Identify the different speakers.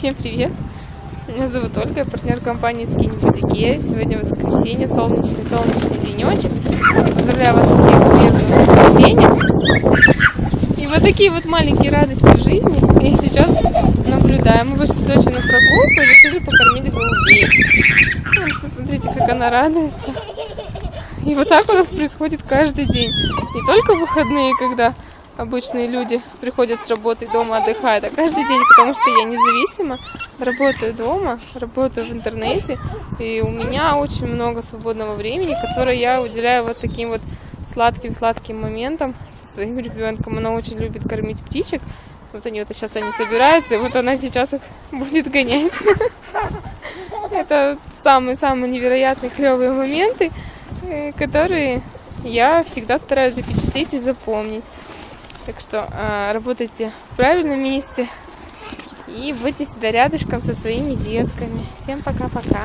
Speaker 1: Всем привет! Меня зовут Ольга, я партнер компании Skinny Boutique. Сегодня воскресенье, солнечный денечек. Поздравляю вас всех с верным воскресеньем. И вот такие вот маленькие радости в жизни я сейчас наблюдаю. Мы вышли с дочерью на прогулку и решили покормить голубей. Вот, посмотрите, как она радуется. И вот так у нас происходит каждый день. Не только в выходные, когда обычные люди приходят с работы дома, отдыхают, а каждый день, потому что я независима, работаю дома, работаю в интернете, и у меня очень много свободного времени, которое я уделяю вот таким вот сладким моментам со своим ребенком. Она очень любит кормить птичек. Вот сейчас они собираются, и вот она сейчас их будет гонять. Это самые-самые невероятные клевые моменты, которые я всегда стараюсь запечатлеть и запомнить. Так что работайте в правильном месте и будьте всегда рядышком со своими детками. Всем пока-пока.